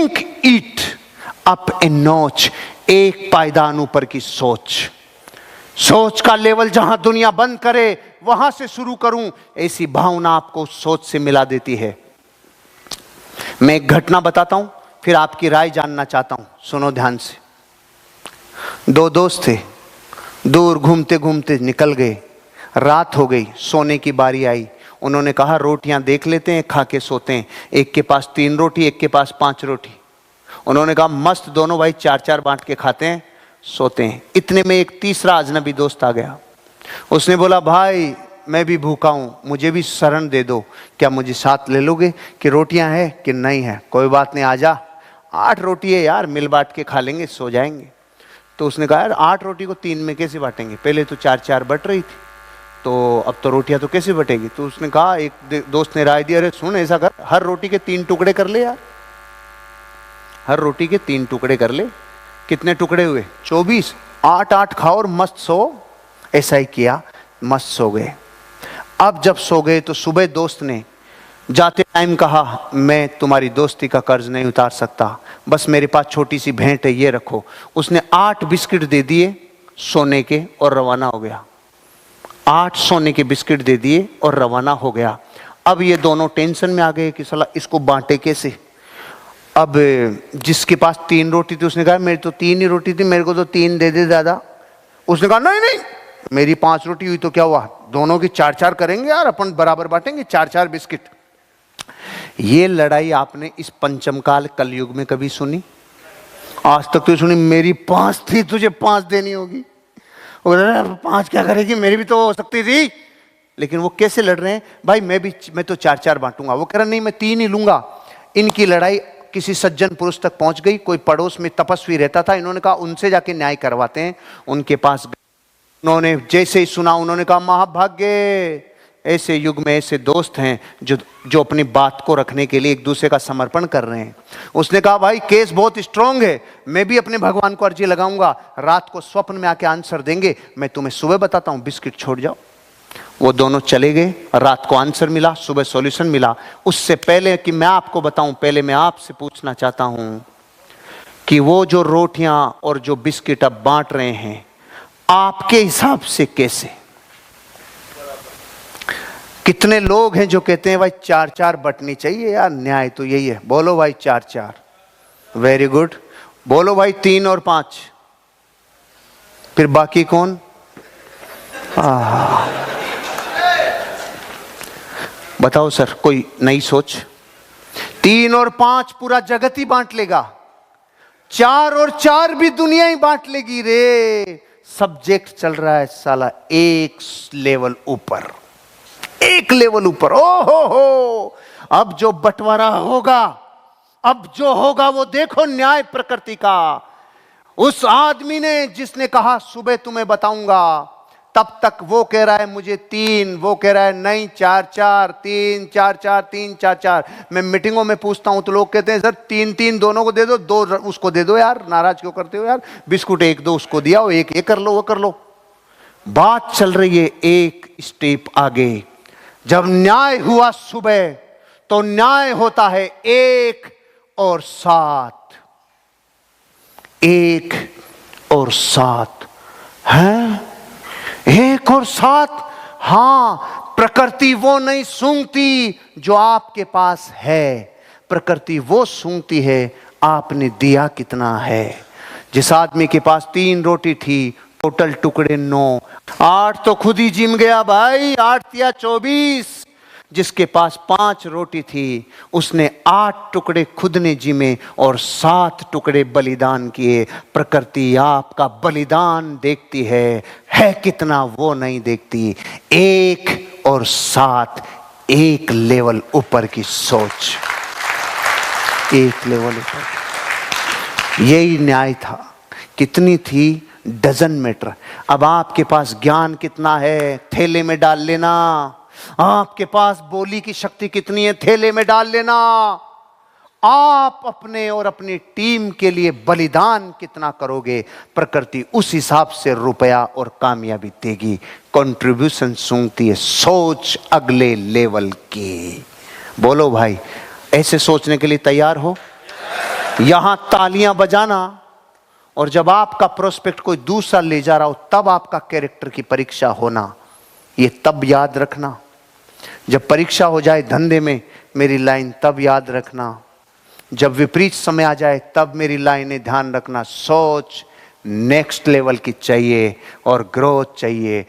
एक ईट अप ए नॉच, एक पायदान ऊपर की सोच। सोच का लेवल जहां दुनिया बंद करे वहां से शुरू करूं, ऐसी भावना आपको सोच से मिला देती है। मैं एक घटना बताता हूं, फिर आपकी राय जानना चाहता हूं, सुनो ध्यान से। दो दोस्त थे, दूर घूमते घूमते निकल गए, रात हो गई, सोने की बारी आई। उन्होंने कहा रोटियां देख लेते हैं, खा के सोते हैं। एक के पास 3 रोटी, एक के पास 5 रोटी। उन्होंने कहा मस्त, दोनों भाई 4-4 बांट के खाते हैं, सोते हैं। इतने में एक तीसरा अजनबी दोस्त आ गया। उसने बोला भाई मैं भी भूखा हूं, मुझे भी शरण दे दो, क्या मुझे साथ ले लोगे कि रोटियां है कि नहीं है? कोई बात नहीं, आजा, 8 रोटी है यार, मिल बांट के खा लेंगे, सो जाएंगे। तो उसने कहा यार 8 रोटी को 3 में कैसे बांटेंगे, पहले तो 4-4 बट रही थी, तो अब तो रोटियां तो कैसे बटेगी? तो उसने कहा, एक दोस्त ने राय दी, अरे सुन ऐसा कर, हर रोटी के 3 टुकड़े कर ले यार, हर रोटी के 3 टुकड़े कर ले। कितने टुकड़े हुए? 24। 8-8 खाओ और मस्त सो। ऐसा ही किया, मस्त सो गए। अब जब सो गए तो सुबह दोस्त ने जाते टाइम कहा मैं तुम्हारी दोस्ती का कर्ज नहीं उतार सकता, बस मेरे पास छोटी सी भेंट है, ये रखो। उसने 8 बिस्किट दे दिए सोने के और रवाना हो गया। 8 सोने के बिस्किट दे दिए और रवाना हो गया। अब ये दोनों टेंशन में आ गए कि साला इसको बांटे कैसे। अब जिसके पास 3 रोटी थी उसने कहा मेरी तो 3 ही रोटी थी, मेरे को तो 3 दे दे दादा। उसने कहा नहीं नहीं, मेरी 5 रोटी हुई तो क्या हुआ, दोनों की 4-4 करेंगे यार, अपन बराबर बांटेंगे, 4-4 बिस्किट। ये लड़ाई आपने इस पंचमकाल कलयुग में कभी सुनी? आज तक तो सुनी, मेरी 5 थी तुझे 5 देनी होगी। 5 क्या करेगी, मेरी भी तो हो सकती थी। लेकिन वो कैसे लड़ रहे हैं भाई, मैं तो 4-4 बांटूंगा, वो कह रहा नहीं मैं 3 ही लूंगा। इनकी लड़ाई किसी सज्जन पुरुष तक पहुंच गई। कोई पड़ोस में तपस्वी रहता था, इन्होंने कहा उनसे जाके न्याय करवाते हैं। उनके पास उन्होंने जैसे ही सुना, उन्होंने कहा महाभाग्य, ऐसे युग में ऐसे दोस्त हैं जो अपनी बात को रखने के लिए एक दूसरे का समर्पण कर रहे हैं। उसने कहा भाई केस बहुत स्ट्रांग है, मैं भी अपने भगवान को अर्जी लगाऊंगा, रात को स्वप्न में आके आंसर देंगे, मैं तुम्हें सुबह बताता हूं, बिस्किट छोड़ जाओ। वो दोनों चले गए, रात को आंसर मिला, सुबह सॉल्यूशन मिला। उससे पहले कि मैं आपको बताऊं, पहले मैं आपसे पूछना चाहता हूं कि वो जो रोटियां और जो बिस्किट अब बांट रहे हैं, आपके हिसाब से कैसे? कितने लोग हैं जो कहते हैं भाई 4-4 बटनी चाहिए यार, न्याय तो यही है। बोलो भाई 4-4, वेरी गुड। बोलो भाई 3 और 5, फिर बाकी कौन? बताओ सर, कोई नई सोच? 3 और 5 पूरा जगत ही बांट लेगा, 4 और 4 भी दुनिया ही बांट लेगी रे। सब्जेक्ट चल रहा है साला एक लेवल ऊपर, एक लेवल ऊपर। ओ हो, अब जो बंटवारा होगा, अब जो होगा वो देखो न्याय प्रकृति का। उस आदमी ने जिसने कहा सुबह तुम्हें बताऊंगा, तब तक वो कह रहा है मुझे 3, वो कह रहा है नहीं 4-4, 3 4-4, 3 4-4। मैं मीटिंगों में पूछता हूं तो लोग कहते हैं सर 3-3 दोनों को दे दो, 2 उसको दे दो यार, नाराज क्यों करते हो यार, बिस्कुट 1-2 उसको दिया, वो 1 ये कर लो, वो कर लो। बात चल रही है एक स्टेप आगे। जब न्याय हुआ सुबह, तो न्याय होता है 1 और 7, 1 और 7 है, 1 और 7। हां, प्रकृति वो नहीं सूंघती जो आपके पास है, प्रकृति वो सूंघती है आपने दिया कितना है। जिस आदमी के पास 3 रोटी थी, टोटल टुकड़े 9, 8 तो खुद ही जिम गया भाई, 8 या 24। जिसके पास 5 रोटी थी, उसने 8 टुकड़े खुद ने जिमे और 7 टुकड़े बलिदान किए। प्रकृति आपका बलिदान देखती है कितना वो नहीं देखती। 1 और 7, एक लेवल ऊपर की सोच, एक लेवल ऊपर। यही न्याय था। कितनी थी डजन मैटर। अब आपके पास ज्ञान कितना है, थैले में डाल लेना। आपके पास बोली की शक्ति कितनी है, थैले में डाल लेना। आप अपने और अपनी टीम के लिए बलिदान कितना करोगे, प्रकृति उस हिसाब से रुपया और कामयाबी देगी। कंट्रीब्यूशन सूंघती है सोच अगले लेवल की। बोलो भाई, ऐसे सोचने के लिए तैयार हो? यहां तालियां बजाना और जब आपका प्रोस्पेक्ट कोई दूसरा ले जा रहा हो तब आपका कैरेक्टर की परीक्षा होना, ये तब याद रखना। जब परीक्षा हो जाए धंधे में मेरी लाइन तब याद रखना, जब विपरीत समय आ जाए तब मेरी लाइनें ध्यान रखना। सोच नेक्स्ट लेवल की चाहिए और ग्रोथ चाहिए।